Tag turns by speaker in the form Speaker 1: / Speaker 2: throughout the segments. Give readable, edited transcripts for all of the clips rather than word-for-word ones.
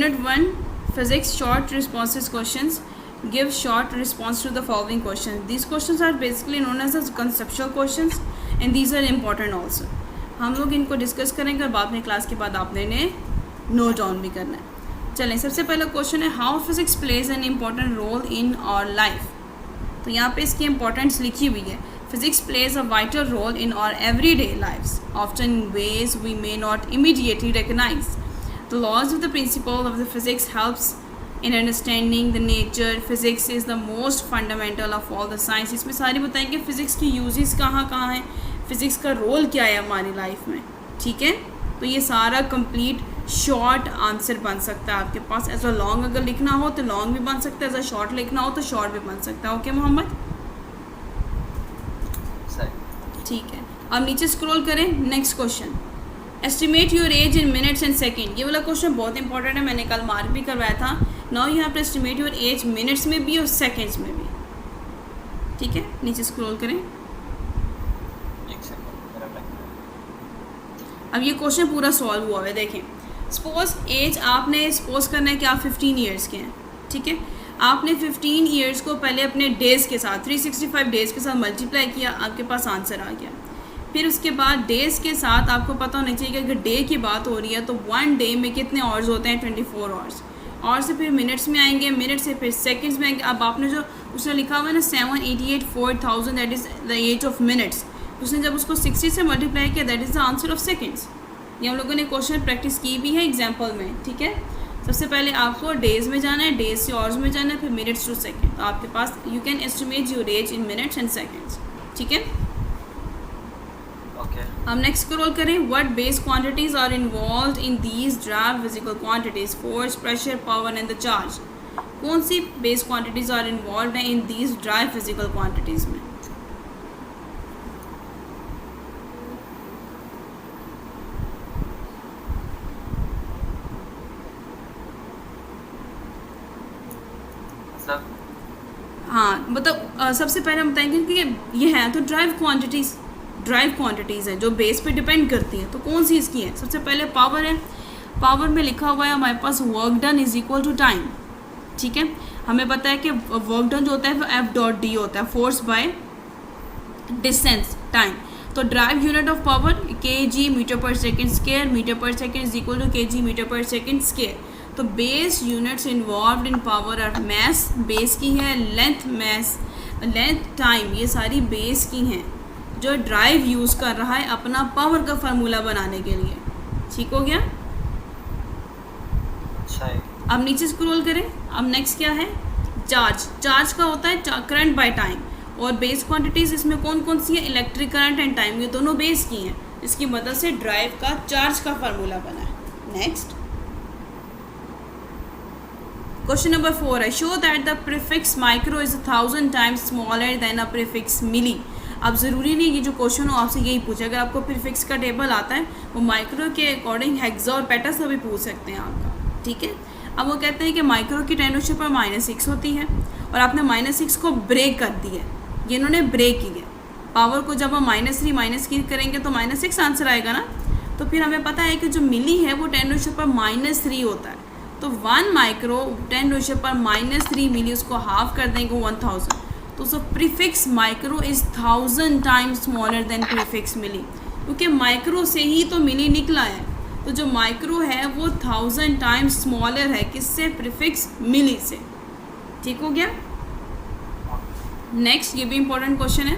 Speaker 1: Unit 1 Physics short responses questions. Give short response to the following questions. These questions are basically known as conceptual questions and these are important also. हम लोग इनको discuss करेंगे और बाद में class के बाद आपने इन्हें नोट डाउन भी करना है. चलें, सबसे पहला क्वेश्चन है how physics plays an important role in our life. तो यहाँ पे इसकी इम्पोर्टेंस लिखी हुई है. Physics plays a vital role in our everyday lives, often in ways we may not immediately recognize. The laws of the principle of the physics helps in understanding the nature. Physics is the most fundamental of all the science. इसमें सारी बताएंगे physics की uses कहाँ कहाँ हैं, physics का role क्या है हमारी लाइफ में. ठीक है, तो ये सारा कंप्लीट शॉर्ट आंसर बन सकता है आपके पास. एज अ लॉन्ग अगर लिखना हो तो लॉन्ग भी बन सकता है, एज अ शॉर्ट लिखना हो तो शॉर्ट भी बन सकता है. ओके मोहम्मद, ठीक है. अब नीचे स्क्रॉल करें. Next question, estimate your age in minutes and second. ये वाला क्वेश्चन बहुत इंपॉर्टेंट है, मैंने कल मार्क भी करवाया था. Now you have to estimate your age minutes में भी और सेकेंड्स में भी. ठीक है, नीचे स्क्रॉल करें. अब ये क्वेश्चन पूरा सॉल्व हुआ है. देखें, सपोज एज आपने सपोज करना है कि आप 15 ईयर्स के हैं. ठीक है, आपने 15 ईयर्स को पहले अपने डेज़ के साथ 365 डेज़ के साथ मल्टीप्लाई किया, आपके पास आंसर आ गया. फिर उसके बाद डेज़ के साथ आपको पता होना चाहिए कि अगर डे की बात हो रही है तो वन डे में कितने आवर्स होते हैं, 24 आवर्स. और से फिर मिनट्स में आएंगे, मिनट से फिर सेकंड्स में आएंगे. अब आपने जो उसने लिखा हुआ है ना 788,4000 that is the age of minutes, उसने जब उसको 60 से मल्टीप्लाई किया that is the answer of seconds. ये हम लोगों ने क्वेश्चन प्रैक्टिस की भी है एग्जाम्पल में. ठीक है, सबसे पहले आपको डेज़ में जाना है, डेज से आवर्स में जाना है, फिर मिनट्स टू सेकेंड. तो आपके पास you can estimate your age in minutes and seconds. ठीक है, अब नेक्स्ट स्क्रॉल करें. What base quantities are involved in these derived physical quantities, force, pressure, power and the charge. कौन सी बेस क्वांटिटीज आर इन्वॉल्व्ड हैं in these derived physical quantities में. हाँ, मतलब सबसे पहले हम बताएंगे कि ये है तो ड्राइव क्वांटिटीज़ हैं जो बेस पे डिपेंड करती हैं. तो कौन सी इसकी है. सबसे पहले पावर है. पावर में लिखा हुआ है हमारे पास work done is equal to time. ठीक है, हमें पता है कि वर्क डन जो होता है वो F.D होता है, फोर्स बाय डिस्टेंस टाइम. तो drive unit of power kg metre पर सेकेंड स्क्वायर, मीटर पर second is equal to kg metre पर सेकेंड स्क्वायर. तो base units involved in power are mass, base की है, लेंथ, मैस, लेंथ, टाइम, ये सारी base की हैं जो ड्राइव यूज़ कर रहा है अपना पावर का फार्मूला बनाने के लिए. ठीक हो गया. अब नीचे स्क्रॉल करें. अब नेक्स्ट क्या है, चार्ज. चार्ज का होता है करंट बाय टाइम. और बेस क्वांटिटीज़ इसमें कौन कौन सी है, इलेक्ट्रिक करंट एंड टाइम, ये दोनों बेस की हैं. इसकी मदद से ड्राइव का चार्ज का फार्मूला बना है. नेक्स्ट क्वेश्चन नंबर 4 है show that the prefix micro is 1000 times smaller than a prefix milli. अब ज़रूरी नहीं कि जो क्वेश्चन हो आपसे यही पूछे. अगर आपको प्रीफिक्स का टेबल आता है वो माइक्रो के अकॉर्डिंग हेक्सा और पेटा से भी पूछ सकते हैं आपका. ठीक है, अब वो कहते हैं कि माइक्रो की टेंडरशिप पर -6 होती है और आपने -6 को ब्रेक कर दिया. ये इन्होंने ब्रेक की है. पावर को जब हम -3 -3 करेंगे तो -6 आंसर आएगा ना. तो फिर हमें पता है कि जो मिली है वो टेंडरशिप पर -3 होता है. तो 1 माइक्रो 10 पर -3 मिली, उसको हाफ कर देंगे 1000. तो so prefix micro is 1000 times smaller than prefix milli, क्योंकि माइक्रो से ही तो मिली निकला है. तो जो माइक्रो है वो 1000 टाइम्स स्मॉलर है किससे, प्रीफिक्स मिली से. ठीक हो गया. नेक्स्ट, ये भी इंपॉर्टेंट क्वेश्चन है.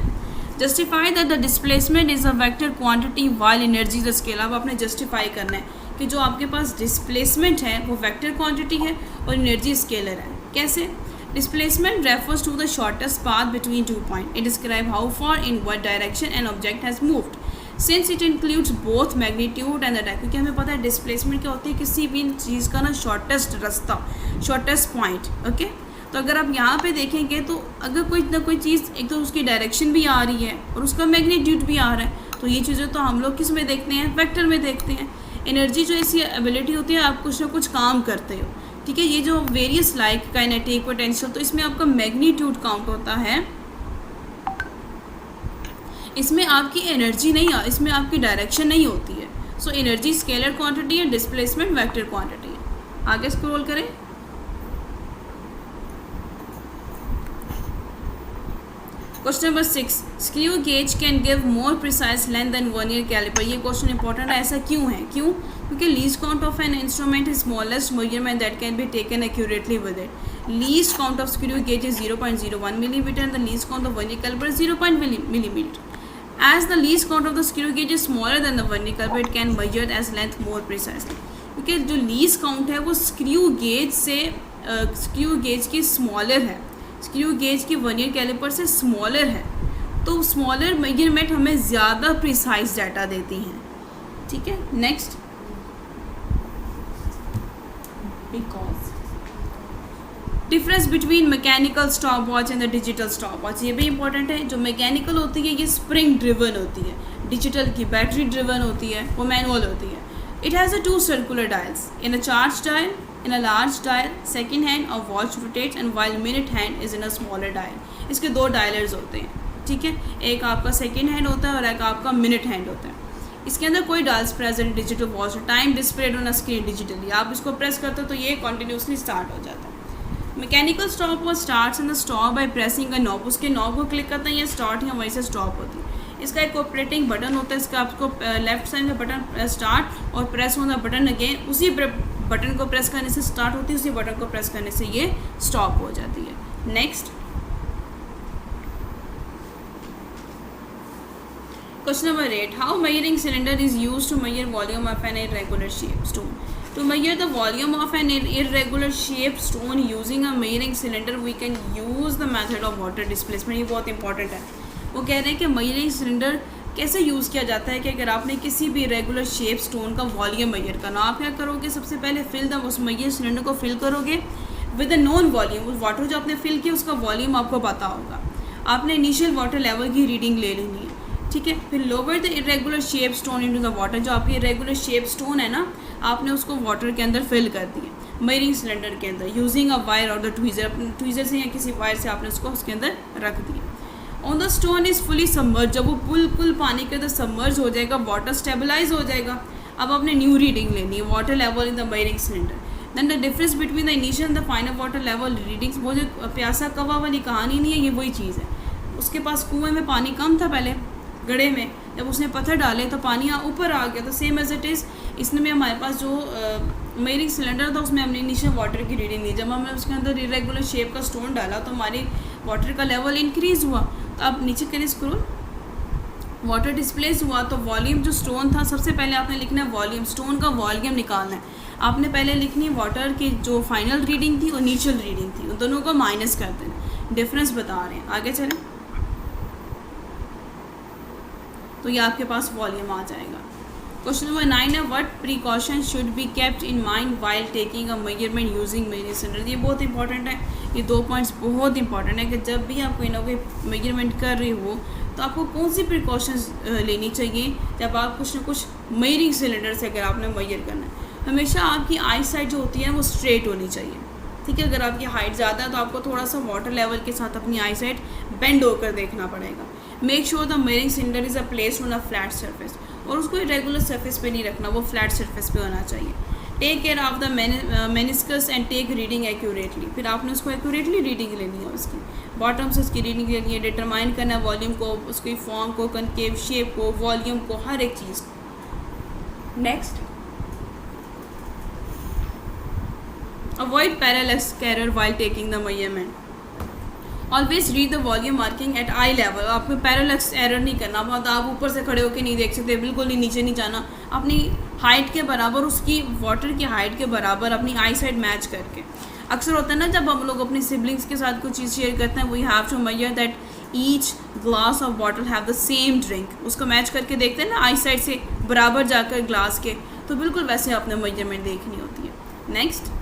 Speaker 1: Justify that the displacement is a vector quantity while energy is a scalar. अब आपने जस्टिफाई करना है कि जो आपके पास डिस्प्लेसमेंट है वो वेक्टर क्वांटिटी है और एनर्जी स्केलर है. कैसे. Displacement refers to the shortest path between 2 point. It describe how for in what direction an object has moved since it includes both magnitude and the time. क्योंकि हमें पता है displacement क्या होती है, किसी भी चीज़ का ना शॉर्टेस्ट रास्ता, शॉर्टेस्ट पॉइंट. ओके, तो अगर आप यहाँ पे देखेंगे तो अगर कोई ना कोई चीज़, एक तो उसकी डायरेक्शन भी आ रही है और उसका मैग्नीट्यूड भी आ रहा है, तो ये चीज़ें तो हम लोग किस में देखते हैं, वेक्टर में देखते हैं. एनर्जी जो ऐसी एबिलिटी होती है आप कुछ ना कुछ काम करते हो. ठीक है, ये जो वेरियस लाइक काइनेटिक, पोटेंशियल, तो इसमें आपका मैग्नीट्यूड काउंट होता है. इसमें आपकी एनर्जी नहीं, इसमें आपकी डायरेक्शन नहीं होती है. सो एनर्जी स्केलर क्वांटिटी है, डिस्प्लेसमेंट वेक्टर क्वांटिटी है. आगे स्क्रॉल करें। Question number 6, screw gauge can give more precise length than vernier calliper. ये क्वेश्चन इंपॉर्टेंट है। ऐसा क्यों है? क्योंकि least count of an instrument is smallest measurement that can be taken accurately with it. Least count of screw gauge is 0.01 millimetre and the least count of vernier calliper is 0.1 millimetre. As the least count of the screw gauge is smaller than the vernier caliper, it can measure as length more precisely. क्योंकि जो least count है वो screw gauge से screw gauge की smaller है, screw gauge की vernier caliper से smaller है, तो स्मॉलर मेजरमेंट हमें ज़्यादा प्रिसाइज डाटा देती हैं. ठीक है, next. Because difference between mechanical stop watch and the digital stop watch, ये भी इंपॉर्टेंट है. जो मैकेनिकल होती है ये स्प्रिंग ड्रिवन होती है, डिजिटल की बैटरी ड्रिवन होती है, वो मैनुअल होती है. It has a 2 circular dials, in a charge dial, in a large dial, second hand और watch rotates and while minute hand is in a smaller dial. इसके 2 डायलर्स होते हैं. ठीक है, एक आपका सेकेंड हैंड होता है और एक आपका मिनट हैंड होता है. इसके अंदर कोई dials present digital watch, time displayed on a screen digitally. आप इसको प्रेस करते हो तो ये कंटिन्यूसली स्टार्ट हो जाता है. Mechanical stop watch starts in the stop by pressing a knob. उसके नॉब को क्लिक करते हैं या स्टार्ट या वहीं से स्टॉप होती है. इसका एक ऑपरेटिंग बटन होता है, इसका आपको लेफ्ट साइड में बटन स्टार्ट और press on the button again. उसी बटन को प्रेस करने से स्टार्ट होती है, उसी बटन को प्रेस करने से ये स्टॉप हो जाती है. Next question number 8, how measuring cylinder is used to measure volume of an irregular shape stone. To measure the volume of an irregular shaped stone using a measuring cylinder, we can use the method of water displacement. ये बहुत important है. वो कह रहे हैं कि measuring cylinder कैसे use किया जाता है कि अगर आपने किसी भी इरेगुलर शेप स्टोन का वॉल्यूम मेजर करना, आप क्या करोगे, सबसे पहले फिल द उस मेजर सिलेंडर को फिल करोगे विद अ नोन वॉल्यूम. उस वाटर जो आपने फिल किया उसका वॉल्यूम आपको पता होगा. आपने इनिशियल वाटर लेवल की रीडिंग ले लेनी है. ठीक है, फिर lower the irregular shape stone into the water. जो आपकी इरेगुलर शेप स्टोन है ना, आपने उसको वाटर के अंदर फिल कर दिया मेजरिंग सिलेंडर के अंदर यूजिंग अ वायर और द ट्वीज़र. अपने ट्वीज़र से या किसी वायर से आपने उसको उसके अंदर रख दिया. On the stone is fully submerge. जब वो बिल्कुल पानी के अंदर सबमर्ज हो जाएगा, वाटर स्टेबलाइज हो जाएगा. अब आपने न्यू रीडिंग लेनी है, water level in the measuring cylinder. Then the difference between the initial and the final water level readings. वो जो प्यासा कवा वाली कहानी नहीं है, ये वही चीज़ है. उसके पास कुएँ में पानी कम था पहले, गड्ढे में, जब उसने पत्थर डाले तो पानी यहाँ ऊपर आ गया. तो सेम एज इट इज़ इसने में हमारे पास जो मेजरिंग सिलेंडर था उसमें हमने इनिशियल वाटर की रीडिंग ली. जब हमने उसके अंदर इरेगुलर शेप का स्टोन डाला तो हमारी वाटर का लेवल इंक्रीज़ हुआ. तो अब नीचे करें स्क्रॉल, वाटर डिस्प्लेस हुआ तो वॉल्यूम जो स्टोन था, सबसे पहले आपने लिखना है वॉल्यूम, स्टोन का वॉल्यूम निकालना है. आपने पहले लिखनी है वाटर की जो फाइनल रीडिंग थी और इनिशियल रीडिंग थी, उन दोनों को माइनस कर देना. डिफरेंस बता रहे हैं. आगे चलें तो ये आपके पास वॉल्यूम आ जाएगा. क्वेश्चन नंबर 9 है, what precaution should be kept in mind while taking a measurement using measuring cylinder. ये बहुत इंपॉर्टेंट है. ये 2 पॉइंट्स बहुत इंपॉर्टेंट है कि जब भी आप कोई ना कोई मेजरमेंट कर रहे हो तो आपको कौन सी प्रिकॉशंस लेनी चाहिए जब आप कुछ ना कुछ मेजरिंग सिलेंडर से अगर आपने मेजर करना है. हमेशा आपकी आई साइड जो होती है वो स्ट्रेट होनी चाहिए. ठीक है, अगर आपकी हाइट ज़्यादा है तो आपको थोड़ा सा वाटर लेवल के साथ अपनी आई साइड बेंड होकर देखना पड़ेगा. Make sure the measuring cylinder is a placed on a flat surface. और उसको रेगुलर सरफेस पे नहीं रखना, वो फ्लैट सरफेस पे होना चाहिए. Take care of the meniscus and take reading accurately. फिर आपने उसको एक्यूरेटली रीडिंग लेनी है. उसकी बॉटम से उसकी रीडिंग लेनी है. डिटरमाइन करना है वॉल्यूम को, उसकी फॉर्म को, कनकेव शेप को, वॉल्यूम को, हर एक चीज़ को. Next, avoid parallax error while taking the measurement. Always read the volume marking at eye level. आपको पैरेलक्स एरर नहीं करना. बहुत आप ऊपर से खड़े होकर नहीं देख सकते, बिल्कुल ही नीचे नहीं जाना. अपनी हाइट के बराबर, उसकी वाटर की हाइट के बराबर अपनी आई साइड मैच करके. अक्सर होता है ना जब हम लोग अपने सिबलिंग्स के साथ कुछ चीज़ शेयर करते हैं, we have to measure that each glass of water have the same drink. उसको मैच करके देखते हैं ना आई साइड से बराबर जाकर ग्लास के. तो बिल्कुल वैसे आपने मेजरमेंट देखनी होती है. Next,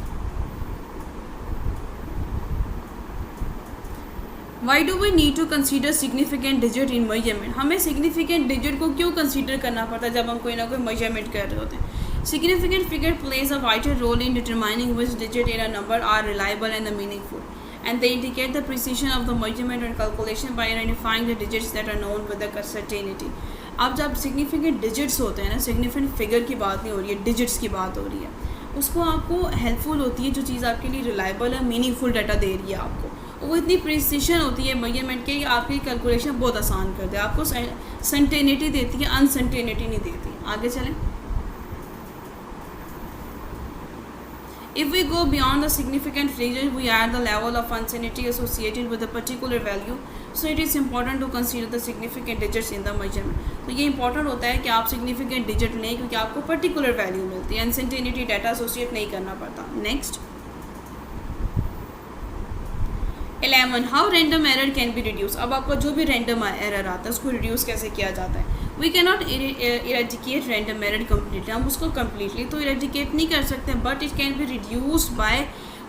Speaker 1: why do we need to consider significant digit in measurement. हमें सिग्निफिकेंट डिजिट को क्यों कंसीडर करना पड़ता है जब हम कोई ना कोई मेजरमेंट कर रहे होते हैं. Significant figure plays a vital role in determining which digit in a number are reliable and the meaningful and they indicate the precision of the measurement and calculation by identifying the digits that are known with the certainty. अब जब significant digits होते हैं ना, significant figure की बात नहीं हो रही है, डिजिट्स की बात हो रही है. उसको आपको हेल्पफुल होती है, जो चीज़ आपके लिए रिलायबल है, मीनिंगफुल डाटा दे रही है आपको, वो इतनी प्रिसिशन होती है मेजरमेंट के कि आपकी कैलकुलेशन बहुत आसान कर दे, आपको सर्टेनिटी देती है, अनसर्टेनिटी नहीं देती। आगे चलें। If we go beyond the significant figures, we add the level of uncertainty associated with a particular value. So it is important to consider the significant digits in the measurement. तो ये important होता है कि आप significant digit लें, क्योंकि आपको particular value मिलती है, uncertainty data associate नहीं करना पड़ता। Next, 11. How random error can be reduced. अब आपका जो भी random error आता है उसको reduce कैसे किया जाता है। We cannot eradicate random error completely. हम उसको completely तो eradicate नहीं कर सकते, but it can be reduced by,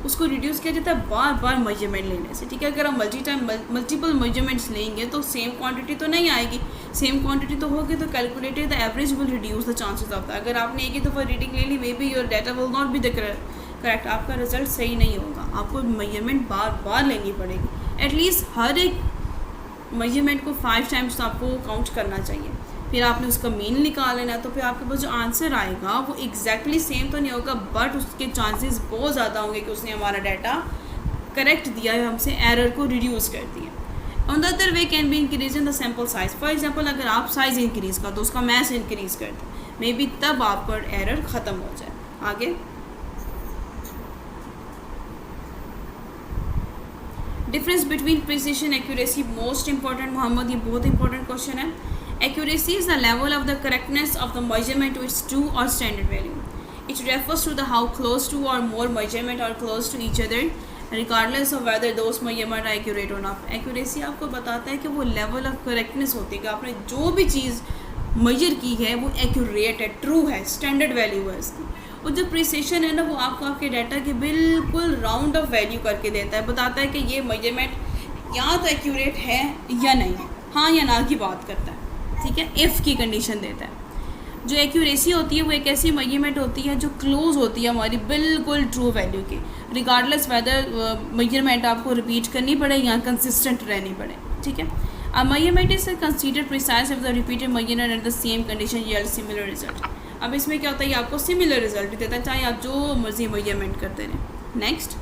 Speaker 1: उसको reduce किया जाता है बार बार measurement लेने से। ठीक है, अगर हम multiple measurements लेंगे तो same quantity तो नहीं आएगी, same quantity तो होगी तो calculated the average will reduce the chances of that. अगर आपने एक ही दफ़ा reading ले ली, maybe your data will not be the correct, आपका रिजल्ट सही नहीं होगा, आपको मेजरमेंट बार बार लेनी पड़ेगी। एटलीस्ट हर एक मेजरमेंट को 5 टाइम्स तो आपको काउंट करना चाहिए, फिर आपने उसका मीन निकाल लेना, तो फिर आपके पास जो आंसर आएगा वो एग्जैक्टली सेम तो नहीं होगा, बट उसके चांसेस बहुत ज़्यादा होंगे कि उसने हमारा डाटा करेक्ट दिया है, हमसे एरर को रिड्यूस कर दिया। On the other way can be increase in the sample size. For example, अगर आप साइज़ इंक्रीज़ कर दो, उसका मैथ इंक्रीज़ कर दो, मे बी तब आपका एरर ख़त्म हो जाए। आगे, difference between precision accuracy, most important मोहम्मद, ये बहुत इंपॉर्टेंट क्वेश्चन है। Accuracy is the level of the correctness of the measurement to its true or standard value. It refers to the how close two or more measurement are close to each other regardless of whether those measurement are accurate or not. Accuracy आपको बताता है कि वो level of correctness होती है कि आपने जो भी चीज़ मेजर की है वो एक्यूरेट है, ट्रू है, स्टैंडर्ड वैल्यू है इसकी। और जो प्रिसिशन है ना, वो आपको आपके डाटा के बिल्कुल राउंड ऑफ वैल्यू करके देता है, बताता है कि ये मेजरमेंट या तो एक्यूरेट है या नहीं है, हाँ या ना की बात करता है। ठीक है, इफ़ की कंडीशन देता है। जो एक्यूरेसी होती है वो एक ऐसी मेजरमेंट होती है जो क्लोज होती है हमारी बिल्कुल ट्रू वैल्यू की, रिगार्डलेस वेदर मेजरमेंट आपको रिपीट करनी पड़े या कंसिस्टेंट रहनी पड़े। ठीक है, अब measurement is considered precise if the repeated measurement at the same condition yield similar result. अब इसमें क्या होता है, आपको सिमिलर रिजल्ट देता है चाहे आप जो मर्जी मेजरमेंट करते रहें। नेक्स्ट,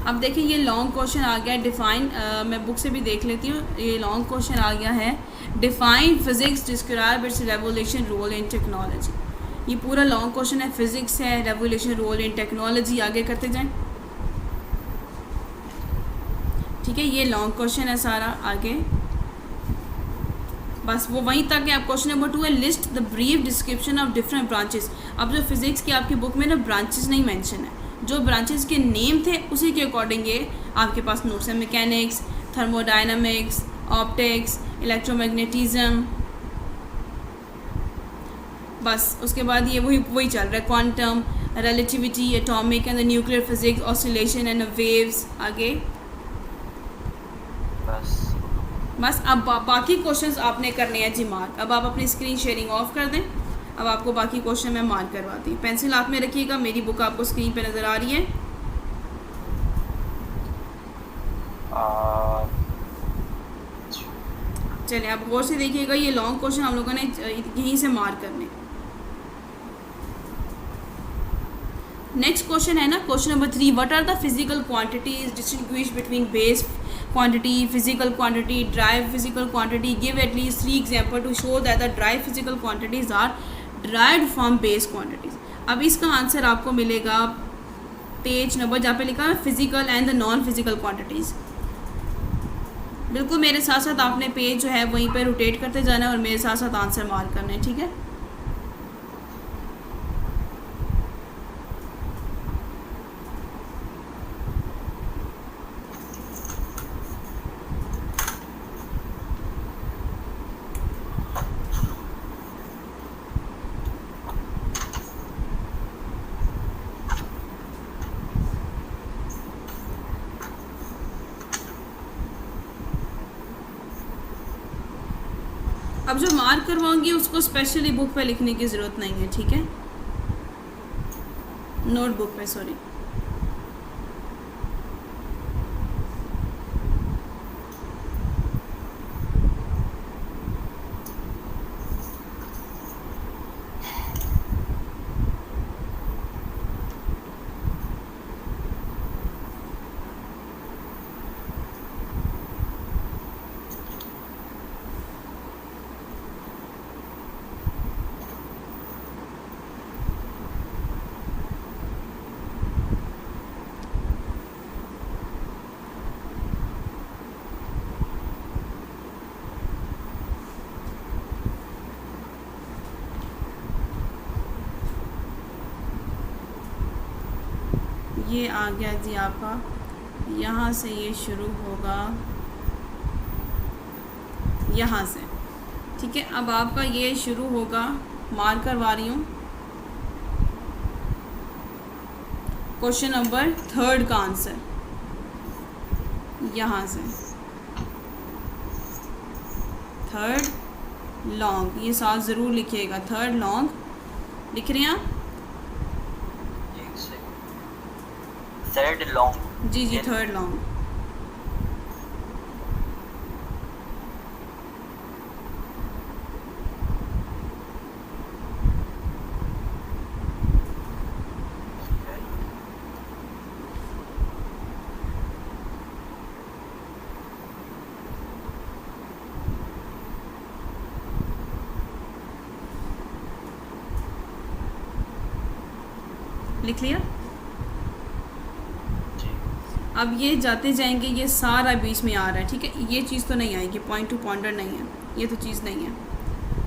Speaker 1: अब देखिए ये लॉन्ग क्वेश्चन आ गया, डिफाइन, मैं बुक से भी देख लेती हूँ, ये लॉन्ग क्वेश्चन आ गया है, define physics describe its revolution role in technology. ये पूरा लॉन्ग क्वेश्चन है, फिजिक्स है, रेवोल्यूशन रोल इन टेक्नोलॉजी, आगे करते जाएं। ठीक है, ये लॉन्ग क्वेश्चन है सारा, आगे बस वो वहीं तक है। अब क्वेश्चन नंबर 2 है, list the brief description of different branches. अब जो फिजिक्स की आपकी बुक में ना ब्रांचेस नहीं मेंशन है, जो ब्रांचेस के नेम थे उसी के अकॉर्डिंग ये आपके पास नोट्स है, मैकेनिक्स, थर्मोडायनामिक्स, ऑप्टिक्स, इलेक्ट्रोमैग्नेटिज्म, बस उसके बाद ये वही चल रहा है, quantum, relativity, atomic and the nuclear physics, oscillation and waves. आगे बस अब बाकी क्वेश्चंस आपने करने हैं जी मार्क। अब आप अपनी स्क्रीन शेयरिंग ऑफ कर दें, अब आपको बाकी क्वेश्चन मैं मार्क करवाती हूँ। पेंसिल हाथ में रखिएगा, मेरी बुक आपको स्क्रीन पे नज़र आ रही है। चलिए आप गौर से देखिएगा, ये लॉन्ग क्वेश्चन हम लोगों ने यहीं से मार्क करने। नेक्स्ट क्वेश्चन है ना, question number 3, what are the physical quantities distinguish between base quantity, physical quantity, derived physical quantity, give at least 3 example to show that the derived physical quantities are derived from base quantities। अब इसका answer आपको मिलेगा page number जहाँ पे लिखा है physical and the non physical quantities. बिल्कुल मेरे साथ साथ आपने पेज जो है वहीं पे रोटेट करते जाना है और मेरे साथ साथ आंसर मार्क करना है। ठीक है, अब जो मार्क करवाऊंगी उसको स्पेशली बुक पे लिखने की ज़रूरत नहीं है। ठीक है, नोटबुक पे, सॉरी। ये आ गया जी आपका, यहाँ से ये शुरू होगा यहाँ से, ठीक है। अब आपका ये शुरू होगा, मार्क करवा रही हूँ, क्वेश्चन नंबर 3 का आंसर यहाँ से, 3rd लॉन्ग, ये साथ ज़रूर लिखिएगा, 3rd लॉन्ग लिख रहे हैं आप?
Speaker 2: 3rd लॉन्ग,
Speaker 1: जी जी 3rd लॉन्ग। लिख लिया? अब ये जाते जाएंगे, ये सारा बीच में आ रहा है, ठीक है। ये चीज़ तो नहीं आएगी, पॉइंट टू पॉइंटर नहीं है, ये तो चीज़ नहीं है।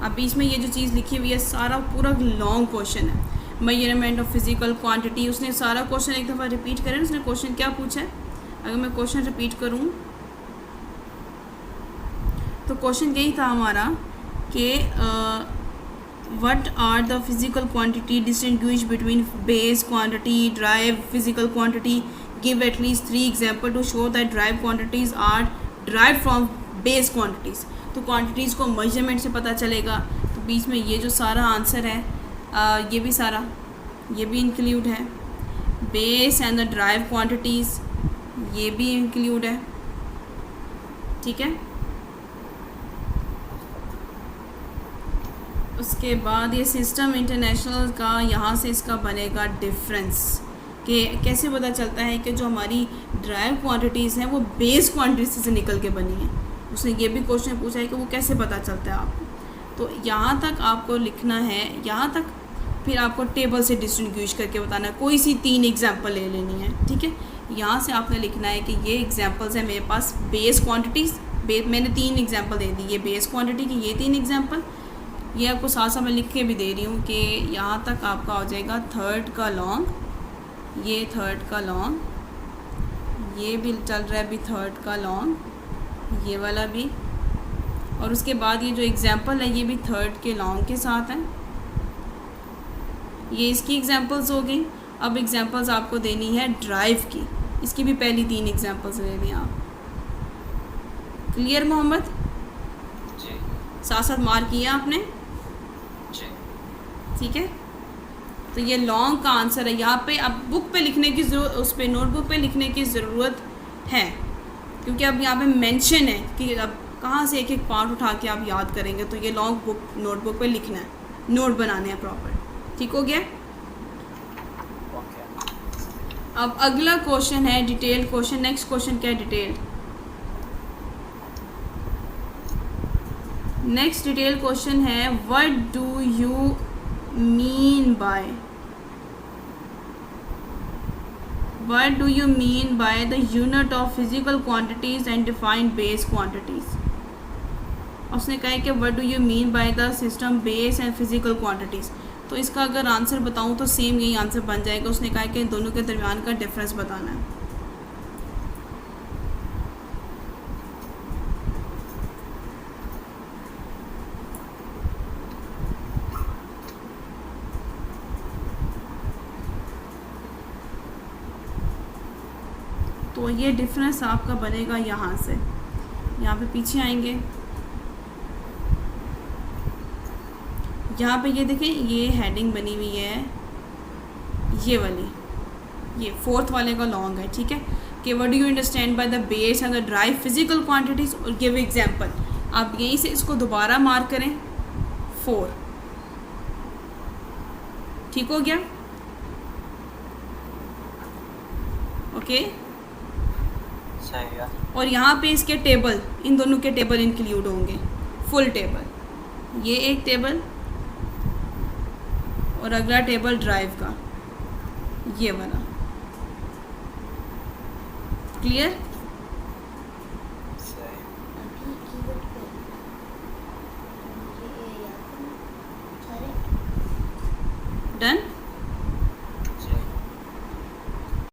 Speaker 1: अब बीच में ये जो चीज़ लिखी हुई है, सारा पूरा लॉन्ग क्वेश्चन है, मेजरमेंट ऑफ फिजिकल क्वांटिटी। उसने सारा क्वेश्चन एक दफ़ा रिपीट करें, उसने क्वेश्चन क्या पूछा है, अगर मैं क्वेश्चन रिपीट करूँ तो क्वेश्चन यही था हमारा कि what are the physical quantity distinguish between base quantity, derived physical quantity, give at least 3 example to show that derived quantities are derived from base quantities। तो quantities को measurement से पता चलेगा। तो बीच में ये जो सारा आंसर है, ये भी सारा, ये भी इंक्लूड है, base and the derived quantities ये भी इंक्लूड है, ठीक है। उसके बाद ये सिस्टम इंटरनेशनल का, यहाँ से इसका बनेगा डिफरेंस, कि कैसे पता चलता है कि जो हमारी ड्राइव क्वांटिटीज़ हैं वो बेस क्वांटिटीज से निकल के बनी हैं। उसने ये भी क्वेश्चन पूछा है कि वो कैसे पता चलता है आपको। तो यहाँ तक आपको लिखना है, यहाँ तक, फिर आपको टेबल से डिस्टिंग्विश करके बताना है, कोई सी 3 एग्जाम्पल ले लेनी है, ठीक है। यहाँ से आपने लिखना है कि ये एग्जाम्पल्स हैं मेरे पास, बेस क्वान्टिटीज़, मैंने 3 एग्जाम्पल दे दी, ये बेस क्वान्टिटी की ये 3 एग्जाम्पल, ये आपको साथ साथ मैं लिख के भी दे रही हूँ कि यहाँ तक आपका हो जाएगा 3rd का लॉन्ग, ये 3rd का लॉन्ग, ये भी चल रहा है अभी 3rd का लॉन्ग, ये वाला भी, और उसके बाद ये जो एग्ज़ाम्पल है ये भी 3rd के लॉन्ग के साथ है। ये इसकी एग्ज़ाम्पल्स हो गई। अब एग्ज़ाम्पल्स आपको देनी है ड्राइव की, इसकी भी पहली 3 एग्ज़ाम्पल्स ले लें आप। क्लियर मोहम्मद?
Speaker 2: जी।
Speaker 1: साथ साथ मार्क किया आपने? ठीक है। तो ये लॉन्ग का आंसर है। यहाँ पे अब बुक पे लिखने की ज़रूरत, उस पर नोटबुक पे लिखने की ज़रूरत है, क्योंकि अब यहाँ पे मेंशन है कि अब कहाँ से एक एक पार्ट उठा के आप याद करेंगे। तो ये लॉन्ग बुक नोटबुक पे लिखना है, नोट बनाने हैं प्रॉपर। ठीक हो गया? अब अगला क्वेश्चन है डिटेल क्वेश्चन। नेक्स्ट क्वेश्चन क्या है? डिटेल। नेक्स्ट डिटेल क्वेश्चन है what do you mean by, what do you mean by the unit of physical quantities and define base quantities। उसने कहा है कि what do you mean by the system base and physical quantities। तो इसका अगर answer बताऊं तो same यही आंसर बन जाएगा। उसने कहा है कि इन दोनों के दरमियान का डिफरेंस बताना है। तो ये डिफरेंस आपका बनेगा यहाँ से, यहाँ पे पीछे आएंगे, यहाँ पे ये देखें ये हेडिंग बनी हुई है, ये वाली, ये 4th वाले का लॉन्ग है। ठीक है कि what do you understand by the base and the drive physical quantities और गिव एग्जांपल। आप यहीं से इसको दोबारा मार्क करें 4। ठीक हो गया? ओके और यहाँ पे इसके टेबल, इन दोनों के टेबल इंक्लूड होंगे, फुल टेबल। ये एक टेबल और अगला टेबल ड्राइव का, ये वाला। क्लियर? डन।